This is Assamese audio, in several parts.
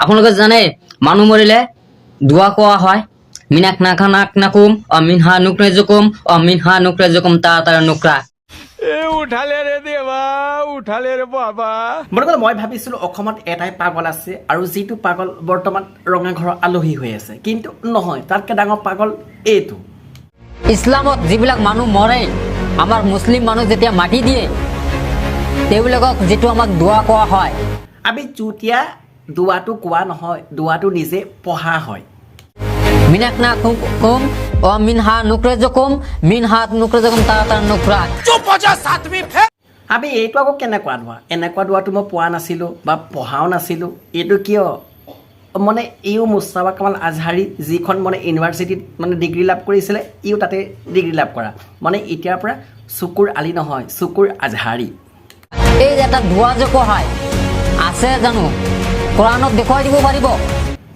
আপোনালোকে জানে মানুহ মৰিলে দোৱা কোৱা হয় মিনাক নাখানাক নাকুম অমিনহা নুকৰে জুকুম অমিনহা নুকৰে জুকুম তাৰ নুকৰা উঠালে ৰে দেৱা উঠালে ৰে বাবা বৰ্তমান মই ভাবিছিলো অসমত এটাই পাগল আছে আৰু যিটো পাগল বৰ্তমান ৰঙা ঘৰৰ আলহী হৈ আছে কিন্তু নহয় তাতকৈ ডাঙৰ পাগল এইটো ইছলামত যিবিলাক মানুহ মৰে আমাৰ মুছলিম মানুহ যেতিয়া মাটি দিয়ে তেওঁলোকক যেটো আমাক দোৱা কোৱা হয় আমি চুতিয়া দোৱাটো কোৱা নহয় দোৱাটো নিজে পঢ়া হয় মিনাক না কুম ও মিনহা নুকৰে জকুম মিনহা নুকৰে জকুম তাৰ নুকৰা চুপ হৈ যা সাতমি ফে আমি এইটো আকৌ কেনেকুৱা দোৱা এনেকুৱা দোৱাটো মই পোৱা নাছিলোঁ বা পঢ়াও নাছিলোঁ এইটো কিয় মানে ইও মুস্তাফা কামাল আজহাৰী যিখন মানে ইউনিভাৰ্চিটিত মানে ডিগ্ৰী লাভ কৰিছিলে ইও তাতে ডিগ্ৰী লাভ কৰা মানে এতিয়াৰ পৰা সুকুৰ আলী নহয় সুকুৰ আজহাৰী এই যে এটা দোৱা যে কোৱা আছে জানো কোৰাণত দেখুৱাই দিব পাৰিব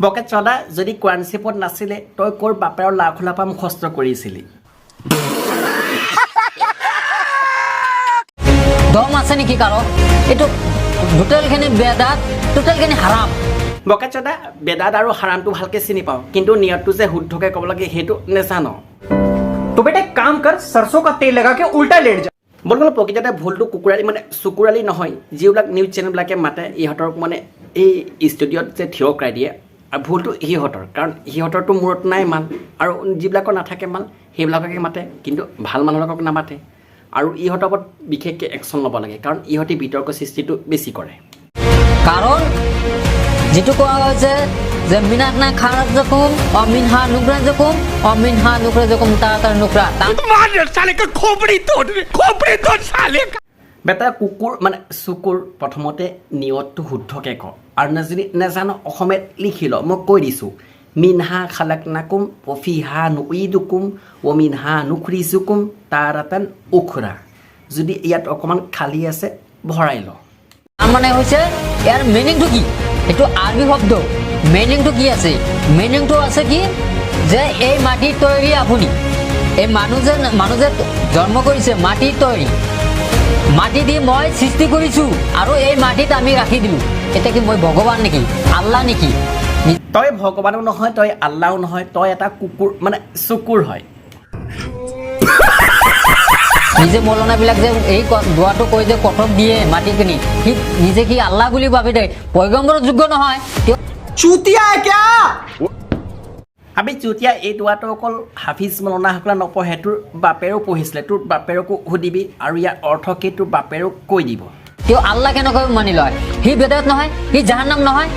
বকেট চদা যদি কোৱানশ্বিপত নাছিলে তই ক'ৰ বাপেৰৰ লাখলা পৰা মুখস্থ কৰিছিলি দম আছে নেকি কাৰো এইটো টোটেলখিনি বেদাত টোটেলখিনি হাৰাম বকেট চদা বেদাত আৰু হাৰামটো ভালকৈ চিনি পাওঁ কিন্তু নিয়তটো যে শুদ্ধকৈ ক'ব লাগে সেইটো নেজানো तो बेटा एक काम कर सरसों का तेल लगा के उल्टा लेट जा বৰ্তমান প্ৰকৃততে ভুলটো কুকুৰালী মানে চুকুৰ আলী নহয় যিবিলাক নিউজ চেনেলবিলাকে মাতে ইহঁতক মানে এই ষ্টুডিঅ'ত যে থিয় কৰাই দিয়ে আৰু ভুলটো সিহঁতৰ কাৰণ সিহঁতৰতো মূৰত নাই মাল আৰু যিবিলাকৰ নাথাকে মাল সেইবিলাককে মাতে কিন্তু ভাল মানুহবিলাকক নামাতে আৰু ইহঁতৰ ওপৰত বিশেষকৈ একশ্যন ল'ব লাগে কাৰণ ইহঁতে বিতৰ্ক সৃষ্টিটো বেছি কৰে কাৰণ যেটো কোৱা হৈছে যে মিনাক না খানাক জকুম অমিনহা নুকৰে জকুম অমিনহা নুকৰে জকুম তাৰ নুকৰা मार साले का खोपड़ी तोड़ साले का বেটা কুকুৰ মানে চুকুৰ প্ৰথমতে নিয়তটো শুদ্ধকৈ ক আৰু যদি নেজানো অসমীয়াত লিখি ল মই কৈ দিছোঁ মিনহা খালাক নাকুম অফিহা নুইদুকুম অ মিনহা নুখৰিজুকুম তাৰাতান উখৰা যদি ইয়াত অকণমান খালী আছে ভৰাই ল মানে হৈছে ইয়াৰ মিনিংটো কি এইটো আৰবী শব্দ মিনিংটো কি আছে মিনিংটো আছে কি যে এই মাটি তৈরি আপুনি এই মানুহ যে জন্ম কৰিছে মাটি তৈৰি মাটি দি মই সৃষ্টি কৰিছোঁ আৰু এই মাটিত আমি ৰাখি দিলোঁ এটা কি মই ভগৱান নেকি আল্লাহ নেকি তই ভগৱানো নহয় তই আল্লাহও নহয় তই এটা কুকুৰ মানে চুকুৰ হয় নিজে মৌলানাবিলাক যে এই দোৱাটো কৈ যে কটক দিয়ে মাটিখিনি সি নিজে কি আল্লাহ বুলি ভাবি দে পয়গম্বৰৰ যোগ্য নহয় चूतिया है क्या আমি যেতিয়া এই দোৱাটো অকল হাফিজ মৌলানাসকলে নপঢ়ে তোৰ বাপেৰেও পঢ়িছিলে তোৰ বাপেৰকো সুধিবি আৰু ইয়াৰ অৰ্থ কি তোৰ বাপেৰক কৈ দিব তেওঁ আল্লাহ কেনেকৈ মানি লয় সি বেদাত নহয় সি জাহান্নাম নহয়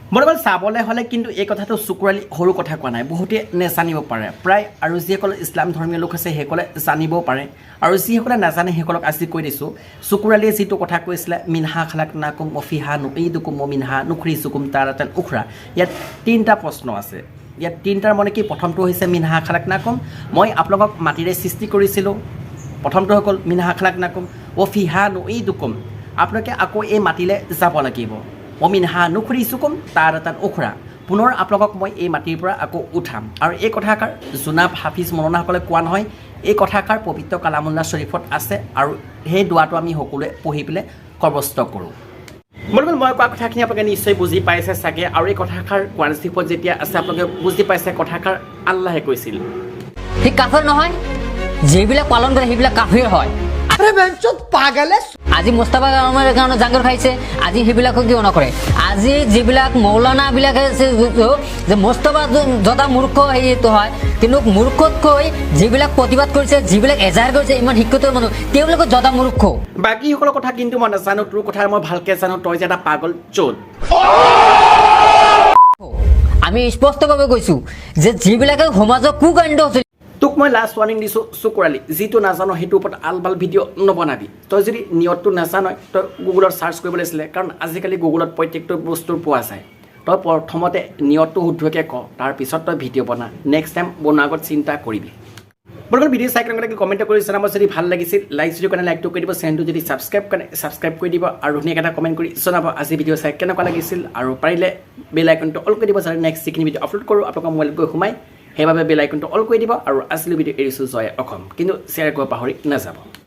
বৰ্তমান চাবলৈ হ'লে কিন্তু এই কথাটো চুকুৰ আলী সৰু কথা কোৱা নাই বহুতে নেজানিব পাৰে প্ৰায় আৰু যিসকলে ইছলাম ধৰ্মীয় লোক আছে সেইসকলে জানিবও পাৰে আৰু যিসকলে নাজানে সেইসকলক আজি কৈ দিছোঁ চুকুৰ আলীয়ে যিটো কথা কৈছিলে মিনহা খালাক নাকুম অফিহা নুইদুকুম মিনহা নুখৰিজুকুম তাৰাতান উখৰা ইয়াত তিনিটা প্ৰশ্ন আছে ইয়াত তিনিটাৰ মানে কি প্ৰথমটো হৈছে মিনহা খালাক নাকুম মই আপোনালোকক মাটিৰে সৃষ্টি কৰিছিলোঁ প্ৰথমটো হৈ গ'ল মিনহা খালাক নাকুম অফিহা নুইদুকুম আপোনালোকে আকৌ এই মাটিলৈ যাব লাগিব অমিনহা নুখৰিজুকুম তাৰাতান উখৰা পুনৰ আপোনালোকক মই এই মাটিৰ পৰা আকৌ উঠাম আৰু এই কথাষাৰ জোনাব হাফিজ মৌলানাসকলে কোৱা নহয় এই কথাষাৰ পবিত্ৰ কালামুল্লাহ শ্বৰীফত আছে আৰু সেই দোৱাটো আমি সকলোৱে পঢ়ি পেলাই কৰ্মস্থ কৰোঁ বৰ্তমান মই কোৱা কথাখিনি আপোনালোকে নিশ্চয় বুজি পাইছে চাগে আৰু এই কথাষাৰ কোৱানশ্বিপত যেতিয়া আছে আপোনালোকে বুজি পাইছে কথাষাৰ আল্লাহে কৈছিল সি কাফেৰ নহয় যিবিলাক পালন কৰে সেইবিলাক কাফেৰ হয় अरे बेंचोद पागल है আজি মুস্তাফা কামালৰ কাৰণে জাংগৰ খাইছে আজি সেইবিলাকক কিয় নকৰে আজি যিবিলাক মৌলানাবিলাকে যে মুস্তাফা যথা মূৰ্খ সেইটো হয় কিন্তু মূৰ্খতকৈ যিবিলাক প্ৰতিবাদ কৰিছে যিবিলাক এজাহাৰ কৰিছে ইমান শিক্ষিত মানুহ তেওঁলোকক যথা মূৰ্খ বাকীসকলৰ কথা কিন্তু মই নাজানো তোৰ কথা মই ভালকৈ জানো তই যে এটা পাগল চোদ আমি স্পষ্টভাৱে কৈছোঁ যে যিবিলাকে সমাজক কুকাণ্ড তোক মই লাষ্ট ৱাৰ্ণিং দিছোঁ চুকুৰ আলী যিটো নাজানো সেইটোৰ ওপৰত আলবাল ভিডিঅ' নবনাবি তই যদি নিয়তটো নাজানই তই গুগলত চাৰ্চ কৰিব লাগিছিলে কাৰণ আজিকালি গুগলত প্ৰত্যেকটো বস্তু পোৱা যায় তই প্ৰথমতে নিয়তটো শুদ্ধকৈ ক তাৰপিছত তই ভিডিঅ' বনা নেক্সট টাইম বনোৱাৰ আগত চিন্তা কৰিবি বৰ্তমান ভিডিঅ' চাই কেনেকৈ কমেণ্ট কৰি জনাব যদি ভাল লাগিছিল লাইক যদি কাৰণে লাইকটো কৰি দিব চেনেলটো যদি ছাবস্ক্ৰাইব কৰি দিব আৰু ধুনীয়াকৈ এটা কমেণ্ট কৰি জনাব আজি ভিডিঅ' চাই কেনেকুৱা লাগিছিল আৰু পাৰিলে বেল আইকনটো অল কৰি দিব যাতে নেক্সট যিখিনি ভিডিঅ' আপলোড কৰোঁ আপোনালোকৰ মোবাইলত গৈ সোমাই সেইবাবে বেল আইকনটো অল কৰি দিব আৰু আজিলৈ ভিডিঅ' এৰিছোঁ জয় অসম কিন্তু শ্বেয়াৰ কৰিব পাহৰি নাযাব